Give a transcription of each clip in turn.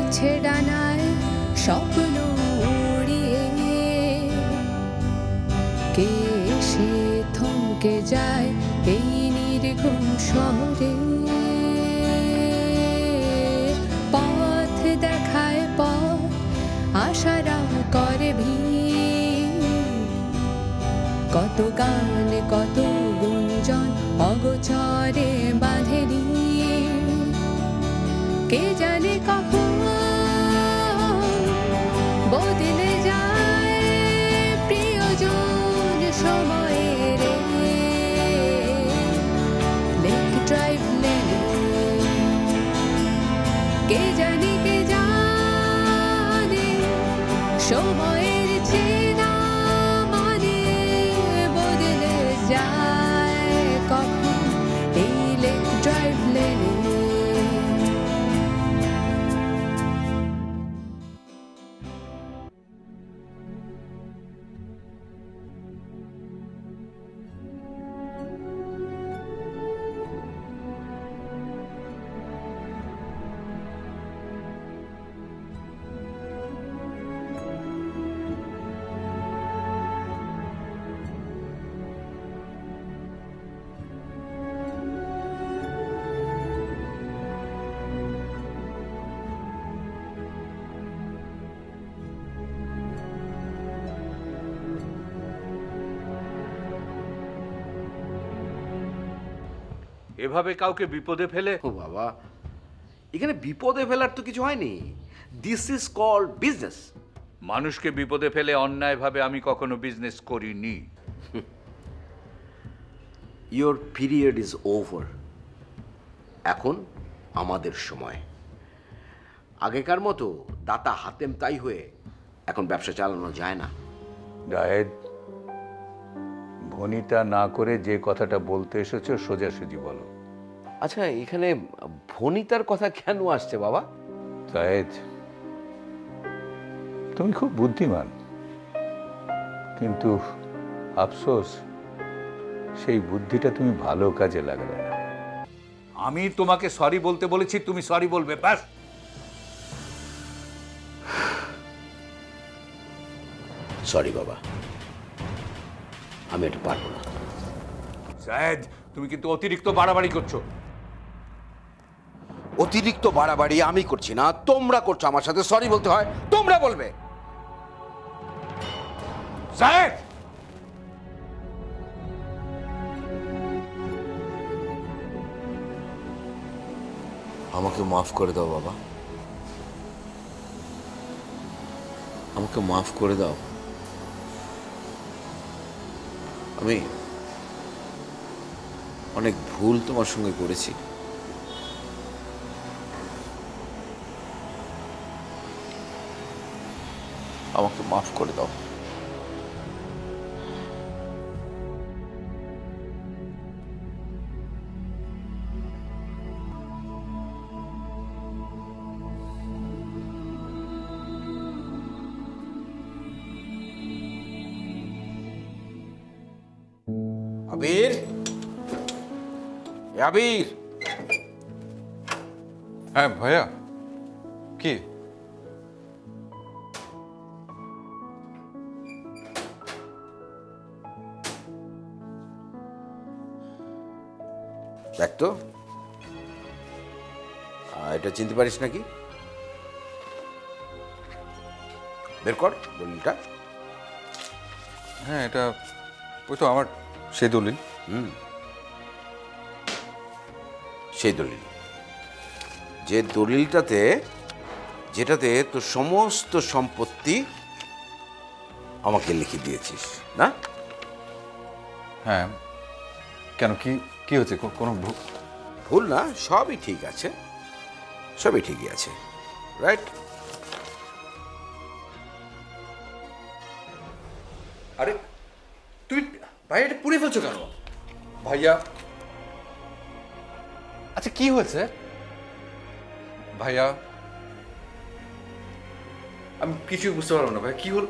আছে ডানায় স্বপ্ন উড়িয়ে, কে এসে থমকে যায় এই নির্ঘুম শহরে, পথ দেখায় পথ আশারা করে ভিড়, কত গান কত গুঞ্জন অগোচরে বাঁধে নিয়ে, কে জানে কখন বদলে যায় প্রিয়জন সময়ের লেক ড্রাইভ লেনে, কে জানে সময়ের চেনা মানে বদলে যায় কখন এই লেক ড্রাইভ লেনে। এভাবে কাউকে বিপদে ফেলে? ও বাবা, এখানে বিপদে ফেলার তো কিছু হয়নি। This is called business. মানুষকে বিপদে ফেলে অন্যায়ভাবে আমি কখনো বিজনেস করিনি। Your period is over. এখন আমাদের সময়। আগেকার মতো দাতা হাতেম তাই হয়ে এখন ব্যবসা চালানো যায় না। জায়েদ, ভনিতা না করে যে কথাটা বলতে এসেছো সোজাসুজি বলো। আচ্ছা, এখানে ভনিতার কথা কেন আসছে বাবা? জায়েদ, তুমি খুব বুদ্ধিমান, কিন্তু আফসোস সেই বুদ্ধিটা তুমি ভালো কাজে লাগালে না। আমি তোমাকে সরি বলতে বলেছি, তুমি সরি বলবে, ব্যাস। সরি বাবা, আমি এটা পারবো না। জায়েদ, তুমি কিন্তু অতিরিক্ত বাড়াবাড়ি করছো। অতিরিক্ত বাড়াবাড়ি আমি করছি না, তোমরা করছো। আমার সাথে সরি বলতে হয়, তোমরা বলবে। জায়েদ, আমাকে মাফ করে দাও বাবা, আমাকে মাফ করে দাও। আমি অনেক ভুল তোমার সঙ্গে করেছি। আমাকে মাফ করে দাও। আবির, আবির। হ্যাঁ ভাইয়া, কি? দেখ তো, এটা চিনতে পারিস নাকি? বের কর দলিলটা। হ্যাঁ, এটা ওই তো আমার সেই দলিল। সেই দলিল, যে দলিলটাতে, যেটাতে তোর সমস্ত সম্পত্তি আমাকে লিখে দিয়েছিস না? হ্যাঁ, কেন, কি কি হচ্ছে? কোনো ভুল না, সবই ঠিক আছে, সবই ঠিকই আছে, রাইট? আরে তুমি ভাইয়া এটা পুড়ে ফেলছো কেন ভাইয়া? আচ্ছা কি হয়েছে ভাইয়া? আমি কিছুই বুঝতে পারবো না ভাইয়া, কি হল?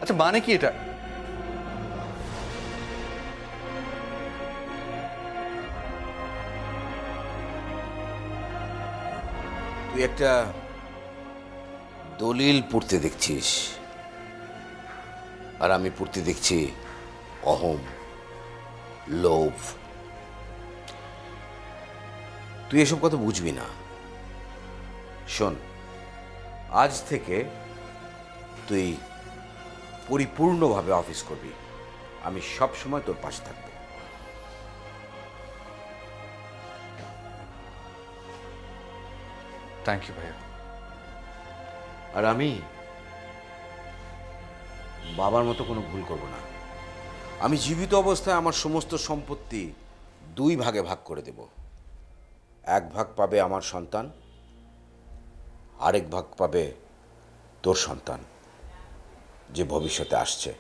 আচ্ছা মানে কি এটা? তুই একটা দলিল পড়তে দেখছিস, আর আমি পড়তে দেখছি অহম, লোভ। তুই এসব কথা বুঝবি না। শোন, আজ থেকে তুই পরিপূর্ণভাবে অফিস করবি। আমি সব সময় তোর পাশে থাকব। থ্যাংক ইউ ভাইয়া। আর আমি বাবার মতো কোনো ভুল করব না। আমি জীবিত অবস্থায় আমার সমস্ত সম্পত্তি 2 ভাগে ভাগ করে দেব। 1 ভাগ পাবে আমার সন্তান, আরেক ভাগ পাবে তোর সন্তান, যে ভবিষ্যতে আসছে।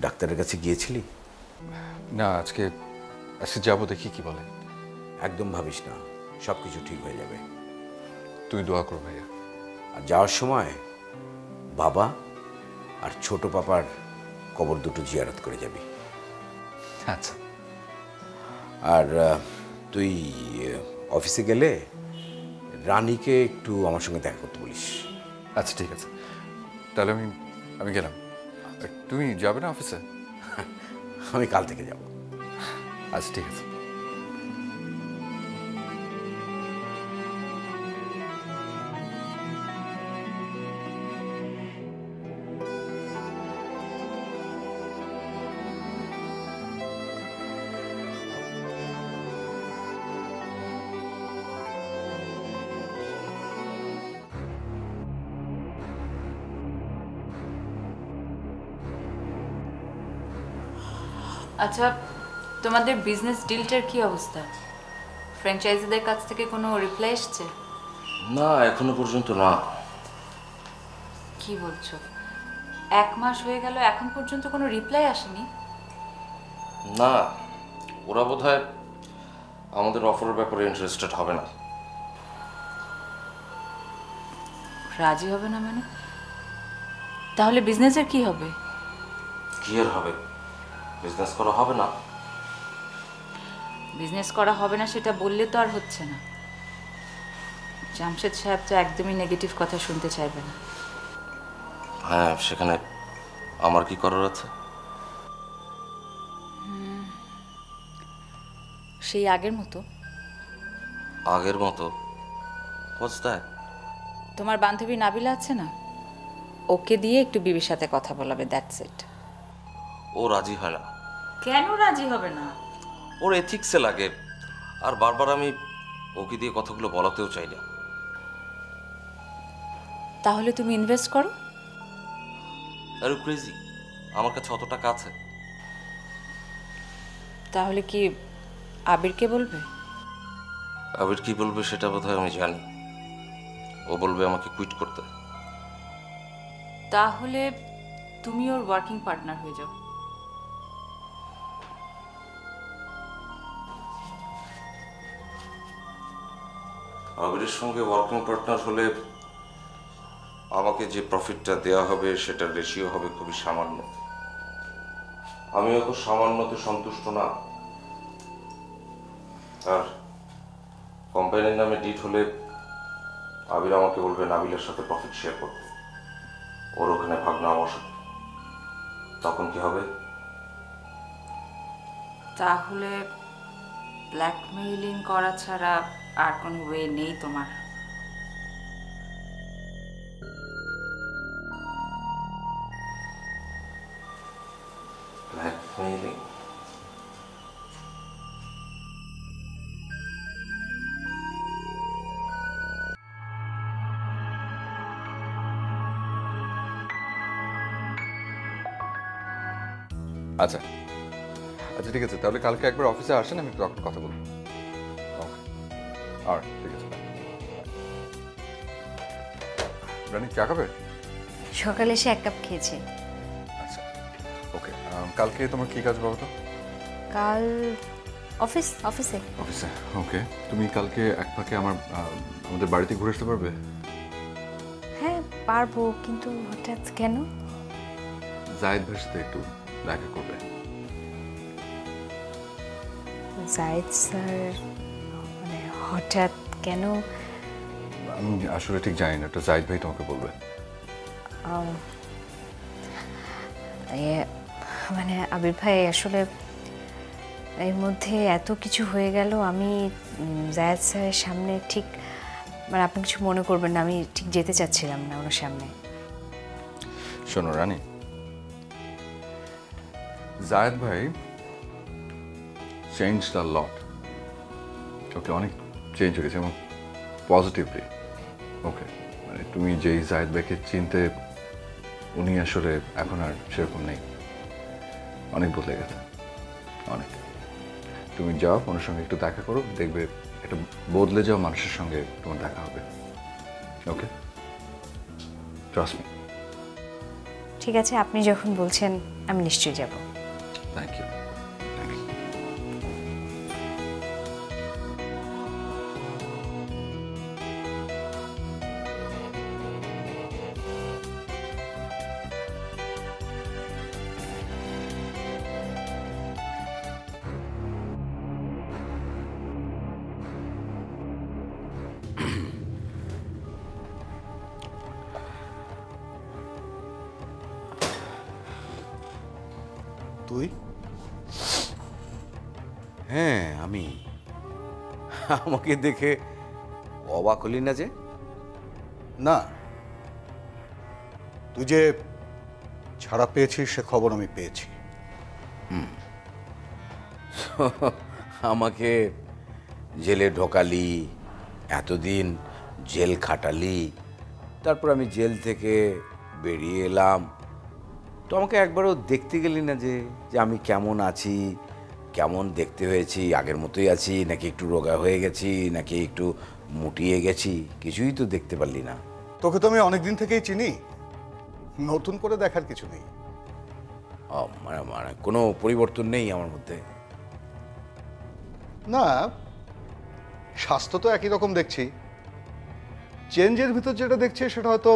ডাক্তারের কাছে গিয়েছিলি? না, আজকে যাবো, দেখি কি বলে। একদম ভাবিস না, সব কিছু ঠিক হয়ে যাবে। তুমি দোয়া করো ভাইয়া। আর যাওয়ার সময় বাবা আর ছোট পাপার কবর দুটো জিয়ারত করে যাবি। আচ্ছা। আর তুই অফিসে গেলে রানীকে একটু আমার সঙ্গে দেখা করতে বলিস। আচ্ছা ঠিক আছে, তাহলে আমি গেলাম। তুমি যাবে না অফিসে? আমি কাল থেকে যাব। আচ্ছা ঠিক আছে। আচ্ছা, তোমাদের বিজনেস ডিলটার কি অবস্থা? ফ্র্যাঞ্চাইজিদের কাছ থেকে কোনো রিপ্লাই এসছে? না, এখনো পর্যন্ত না। কি বলছো? 1 মাস হয়ে গেল, এখন পর্যন্ত কোনো রিপ্লাই আসেনি? না, ওরা বোধহয় আমাদের অফারের ব্যাপারে ইন্টারেস্টেড হবে না। রাজি হবে না মানে? তাহলে বিজনেসের কি হবে? কি আর হবে, বিজনেস করা হবে না। বিজনেস করা হবে না সেটা বললে তো আর হচ্ছে না। জামশেদ সাহেব তো একদমই নেগেটিভ কথা শুনতে চাইবে না। হ্যাঁ, সেখানে আমার কি করার আছে? সেই আগের মতো। আগের মতো? What's that? তোমার বান্ধবী নাবিলা আছে না, ওকে দিয়ে একটু বিবির সাথে কথা বলাবে, দ্যাটস ইট। ও রাজি হয় না। কেন রাজি হবে না? ওর এথিক্সে লাগে, আর বারবার আমি ওকে দিয়ে কথাগুলো বলাতেও চাই না। তাহলে তুমি ইনভেস্ট করো। আর ক্রেজি, আমার কাছে অত টাকা আছে। তাহলে কি আবিরকে বলবে? আবির কি বলবে সেটা বোধহয় আমি জানি। ও বলবে আমাকে কুইট করতে। তাহলে তুমি ওর ওয়ার্কিং পার্টনার হয়ে যাও। আবিরের সঙ্গে ওয়ার্কিং পার্টনার হলে আমাকে যে প্রফিটটা দেওয়া হবে সেটার রেশিও হবে খুবই সামান্য। আমিও তো সামান্যতে সন্তুষ্ট না। আর কোম্পানির নামে ডিট হলে আবির আমাকে বলবে নাবিলের সাথে প্রফিট শেয়ার করতে, ওর ওখানে ভাগ না বসাতে। তখন কি হবে? তাহলে ব্ল্যাকমেইলিং করা ছাড়া আর কোনো ওয়ে নেই তোমার। ব্ল্যাকমেইলিং? আচ্ছা আচ্ছা ঠিক আছে, তাহলে কালকে একবার অফিসে আসেন, আমি তখন কথা বলবো। ওকে, আর ঠিক আছে। রানী চা খাবে? সকালে এসে 1 কাপ খেয়েছি। আচ্ছা ওকে, কালকে তোমার কি কাজ বলো তো? কাল অফিসে। অফিসে, ওকে। তুমি কালকে এক ফাঁকে আমাদের বাড়িতে ঘুরে আসতে পারবে? হ্যাঁ পারবো, কিন্তু হঠাৎ কেন? জায়েদ ভাইয়ের সাথে একটু দেখা করবে। জায়েদ স্যার হঠাৎ কেন? আমি আসলে ঠিক জানি না, এটা জাহিদ ভাই তোমাকে বলবে। মানে আবির ভাই, আসলে এর মধ্যে এত কিছু হয়ে গেল, আমি জায়েদ স্যারের সামনে ঠিক, মানে আপনি কিছু মনে করবেন না, আমি ঠিক যেতে চাচ্ছিলাম না ওনার সামনে। শোনো রানী, জায়েদ ভাই চেঞ্জ দ্য লট। ওকে অনেক চেঞ্জ হয়ে গেছে এবং পজিটিভলি। ওকে মানে তুমি যেই জায়েদ ভাইকে চিনতে, উনি আসলে এখন আর সেরকম নেই, অনেক বদলে গেছে, অনেক। তুমি যাও ওনার সঙ্গে একটু দেখা করো, দেখবে একটা বদলে যাওয়া মানুষের সঙ্গে তোমার দেখা হবে। Okay, trust me. ঠিক আছে, আপনি যখন বলছেন আমি নিশ্চয়ই যাব। Thank you. তুই? হ্যাঁ আমি। আমাকে দেখে অবাক হলি না যে? না, তুই যে ছাড়া পেয়েছিস সে খবর আমি পেয়েছি। আমাকে জেলে ঢোকালি, এতদিন জেল খাটালি, তারপর আমি জেল থেকে বেরিয়ে এলাম, তো আমাকে একবারও দেখতে গেলি না যে আমি কেমন আছি, কেমন দেখতে হয়েছি, আগের মতোই আছি নাকি একটু রোগা হয়ে গেছি নাকি একটু মুটিয়ে গেছি, কিছুই তো দেখতে পারলি না। তোকে তো আমি অনেকদিন থেকেই চিনি, নতুন করে দেখার কিছু নেই। মানে মানে কোনো পরিবর্তন নেই আমার মধ্যে? না, স্বাস্থ্য তো একই রকম দেখছি, চেঞ্জের ভিতর যেটা দেখছি সেটা হয়তো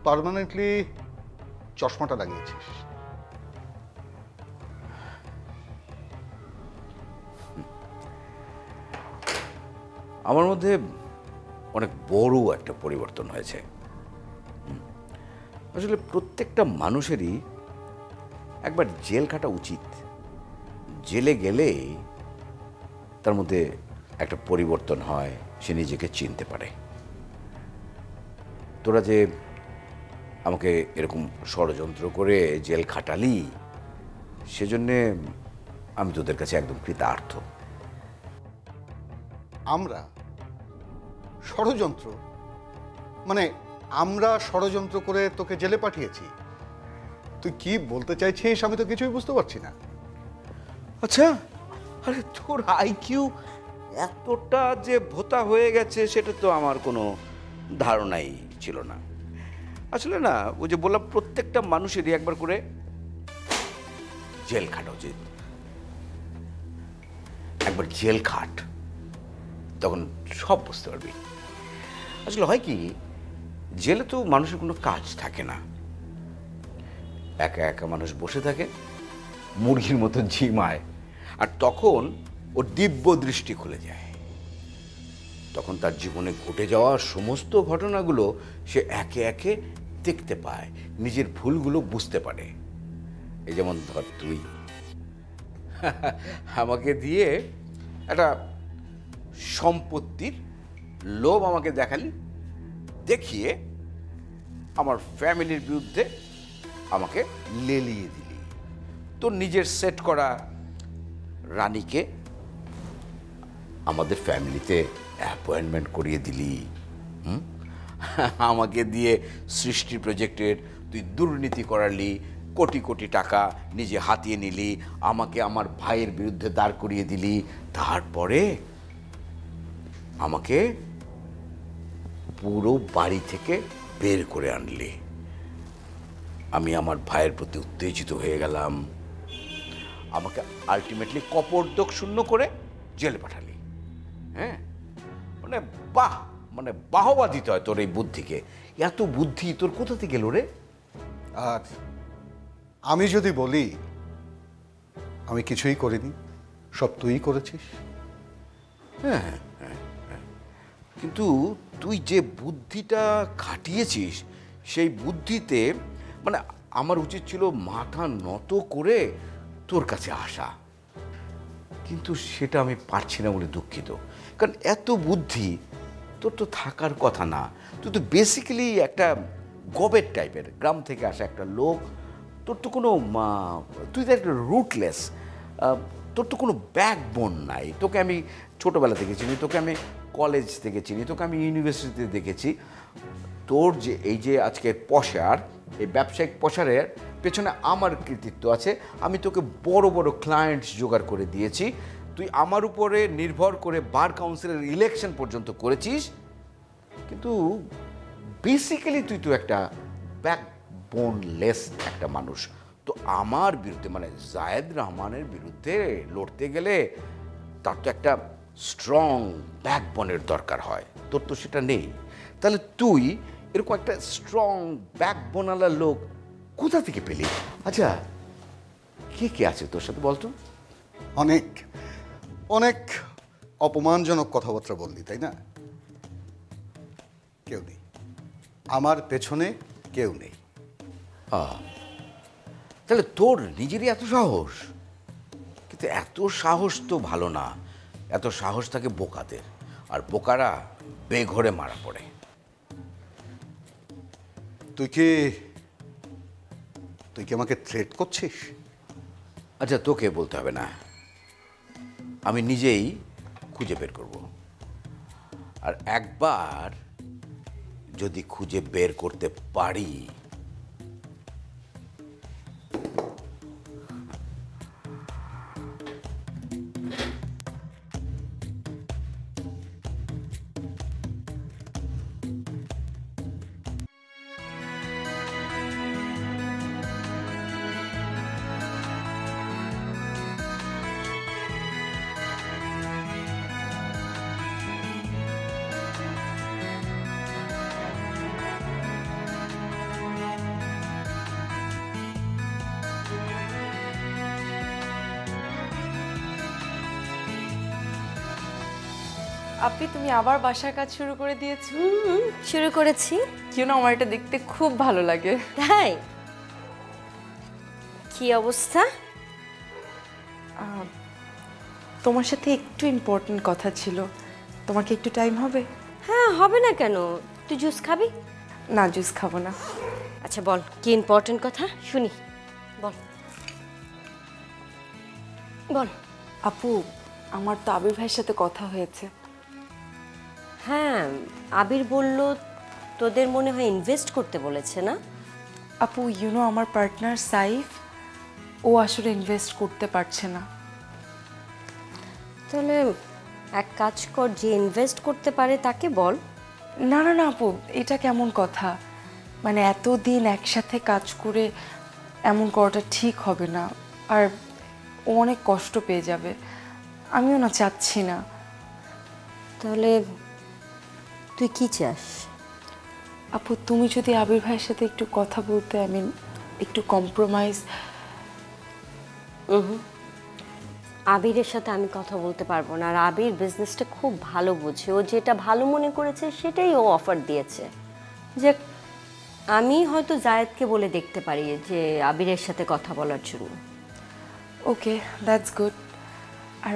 পার্মানেন্টলি চশমাটা লাগিয়েছিস। আমার মধ্যে অনেক বড় একটা পরিবর্তন হয়েছে। আসলে প্রত্যেকটা মানুষেরই একবার জেল খাটা উচিত। জেলে গেলে তার মধ্যে একটা পরিবর্তন হয়, সে নিজেকে চিনতে পারে। তোরা যে আমাকে এরকম ষড়যন্ত্র করে জেল খাটালি, সেজন্যে আমি তোদের কাছে একদম কৃতার্থ। আমরা ষড়যন্ত্র? মানে আমরা ষড়যন্ত্র করে তোকে জেলে পাঠিয়েছি? তুই কি বলতে চাইছিস আমি তো কিছুই বুঝতে পারছি না। আচ্ছা, আরে তোর আইকিউ এতটা যে ভোতা হয়ে গেছে সেটা তো আমার কোনো ধারণাই ছিল না। আসলে না, ওই যে বললাম প্রত্যেকটা মানুষেরই একবার করে জেল খাটা উচিত। একবার জেল খাট, তখন সব বুঝতে পারবি। আসলে হয় কি, জেলে তো মানুষের কোনো কাজ থাকে না, একা একা মানুষ বসে থাকে, মুরগির মতো ঝিমায়, আর তখন ওর দিব্য দৃষ্টি খুলে যায়। তখন তার জীবনে ঘটে যাওয়া সমস্ত ঘটনাগুলো সে একে একে দেখতে পায়, নিজের ভুলগুলো বুঝতে পারে। এই যেমন ধর তুই আমাকে দিয়ে একটা সম্পত্তির লোভ আমাকে দেখালি, দেখিয়ে আমার ফ্যামিলির বিরুদ্ধে আমাকে লেলিয়ে দিলি। তোর নিজের সেট করা রানীকে আমাদের ফ্যামিলিতে অ্যাপয়েন্টমেন্ট করিয়ে দিলি। আমাকে দিয়ে সৃষ্টি প্রজেক্টের তুই দুর্নীতি করালি, কোটি কোটি টাকা নিজে হাতিয়ে নিলি, আমাকে আমার ভাইয়ের বিরুদ্ধে দাঁড় করিয়ে দিলি। তারপরে আমাকে পুরো বাড়ি থেকে বের করে আনলি। আমি আমার ভাইয়ের প্রতি উত্তেজিত হয়ে গেলাম, আমাকে আলটিমেটলি কপর্দক শূন্য করে জেলে পাঠালি। হ্যাঁ, মানে বাহ, মানে বাহবা দিতে হয় তোর এই বুদ্ধিকে। এত বুদ্ধি তোর কোথা থেকে গেল রে? আর আমি যদি বলি আমি কিছুই করিনি, সব তুই করেছিস? হ্যাঁ, কিন্তু তুই যে বুদ্ধিটা খাটিয়েছিস সেই বুদ্ধিতে মানে আমার উচিত ছিল মাথা নত করে তোর কাছে আসা, কিন্তু সেটা আমি পারছি না বলে দুঃখিত। কারণ এত বুদ্ধি তোর তো থাকার কথা না। তুই তো বেসিক্যালি একটা গবেট টাইপের, গ্রাম থেকে আসা একটা লোক। তোর তো কোনো তুই তো একটা রুটলেস, তোর তো কোনো ব্যাকবোন নাই। তোকে আমি ছোটোবেলা থেকে চিনি, তোকে আমি কলেজ থেকে চিনি, তোকে আমি ইউনিভার্সিটিতে দেখেছি। তোর যে এই যে আজকের পসার, এই ব্যবসায়িক পসারের পেছনে আমার কৃতিত্ব আছে। আমি তোকে বড় বড় ক্লায়েন্টস জোগাড় করে দিয়েছি, তুই আমার উপরে নির্ভর করে বার কাউন্সিলের ইলেকশন পর্যন্ত করেছিস, কিন্তু বেসিক্যালি তুই তো একটা ব্যাকবোনলেস একটা মানুষ। তো আমার বিরুদ্ধে মানে জায়েদ রহমানের বিরুদ্ধে লড়তে গেলে তার তো একটা স্ট্রং ব্যাকবোনের দরকার হয়, তোর তো সেটা নেই। তাহলে তুই এরকম একটা স্ট্রং ব্যাকবোনওয়ালা লোক কোথা থেকে পেলি? আচ্ছা, কে কে আছে তোর সাথে বলতো? অনেক অনেক অপমানজনক কথাবার্তা বললি, তাই না? কেউ নেই, আমার পেছনে কেউ নেই। তাহলে তোর নিজেরই এত সাহস? কিন্তু এত সাহস তো ভালো না, এত সাহস থাকে বোকাদের, আর বোকারা বেঘরে মারা পড়ে। তুই কি আমাকে থ্রেট করছিস? আচ্ছা, তোকে বলতে হবে না, আমি নিজেই খুঁজে বের করব। আর একবার যদি খুঁজে বের করতে পারি, আপনি তুমি আবার বাসার কাজ শুরু করে দিয়েছো? শুরু করেছি। আমার এটা দেখতে খুব ভালো লাগে। তাই? কি অবস্থা? তোমার সাথে একটু ইম্পর্টেন্ট কথা ছিল, তোমার কি একটু টাইম হবে? হ্যাঁ, হবে না কেন? তুই জুস খাবি? না, জুস খাবো না। আচ্ছা বল, কি ইম্পর্টেন্ট কথা শুনি, বল বল। আপু, আমার তো আবির ভাইয়ের সাথে কথা হয়েছে। হ্যাঁ, আবির বলল তোদের মনে হয় ইনভেস্ট করতে বলেছে না? আপু, আমার পার্টনার সাইফ, ও আসলে ইনভেস্ট করতে পারছে না। তাহলে এক কাজ কর, যে ইনভেস্ট করতে পারে তাকে বল। না না না আপু, এটা কেমন কথা? মানে এতদিন একসাথে কাজ করে এমন করাটা ঠিক হবে না, আর ও অনেক কষ্ট পেয়ে যাবে। আমিও না চাচ্ছি না। তাহলে তুই কি চাস? আপু, তুমি যদি আবির ভাইয়ের সাথে একটু কথা বলতে, একটু কম্প্রোমাইজ। আবিরের সাথে আমি কথা বলতে পারবো না, আর আবির বিজনেসটা খুব ভালো বোঝে। ও যেটা ভালো মনে করেছে সেটাই ও অফার দিয়েছে। যে আমি হয়তো জায়েদকে বলে দেখতে পারি যে আবিরের সাথে কথা বলার জন্য। ওকে, দ্যাটস গুড। আর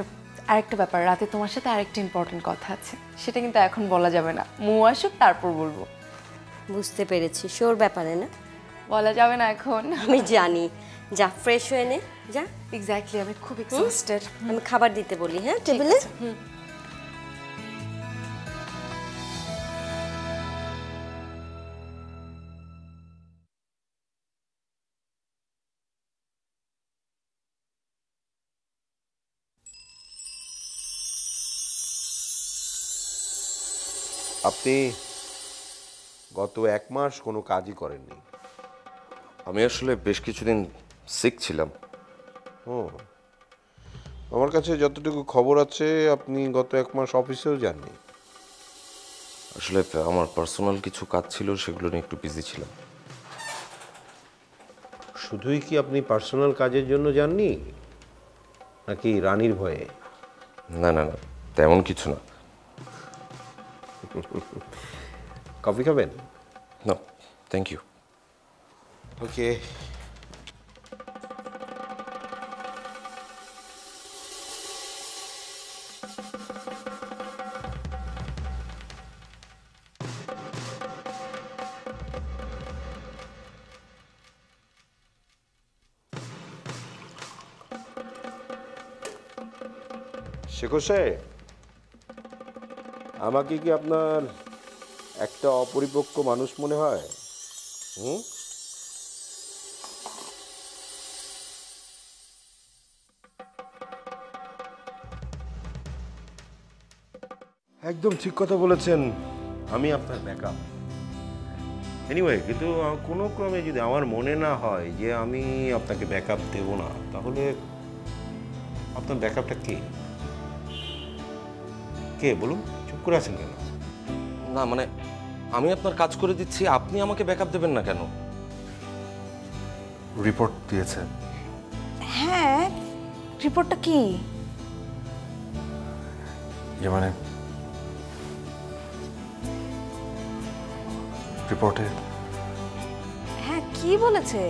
আরেকটা ব্যাপার, রাতে তোমার সাথে আরেকটা ইম্পর্টেন্ট কথা আছে, সেটা কিন্তু এখন বলা যাবে না। মু আসুক তারপর বলবো। বুঝতে পেরেছি, শোর ব্যাপারে না, বলা যাবে না এখন। আমি জানি। যা, ফ্রেশ হয়ে নে, যা। এক্স্যাক্টলি, আমি খুব এক্সস্টেড। আমি খাবার দিতে বলি। হ্যাঁ, টেবিলে। আপনি গত 1 মাস কোনো কাজই করেননি। আমি আসলে বেশ কিছুদিন সিক ছিলাম। আমার কাছে যতটুকু খবর আছে আপনি গত 1 মাস অফিসেও যাননি। আসলে আমার পার্সোনাল কিছু কাজ ছিল, সেগুলো নিয়ে একটু বিজি ছিলাম। শুধুই কি আপনি পার্সোনাল কাজের জন্য যাননি, নাকি রানীর ভয়ে? না না না, তেমন কিছু না। কফি খাবেন? No thank you. Okay. Shekhar সাহেব, আমাকে কি আপনার একটা অপরিপক্ক মানুষ মনে হয়? একদম ঠিক কথা বলেছেন, আমি আপনার ব্যাকআপ। এনিওয়ে, কিন্তু কোনো ক্রমে যদি আমার মনে না হয় যে আমি আপনাকে ব্যাকআপ দেব না, তাহলে আপনার ব্যাকআপটা কে? কে বলুন? চুপ করে আছেন কেন? না মানে আমি আপনার কাজ করে দিচ্ছি, আপনি আমাকে ব্যাকআপ দেবেন না কেন? রিপোর্ট দিয়েছে। হ্যাঁ, রিপোর্টটা কি? যে মানে রিপোর্টে হ্যাঁ, কি বলেছে?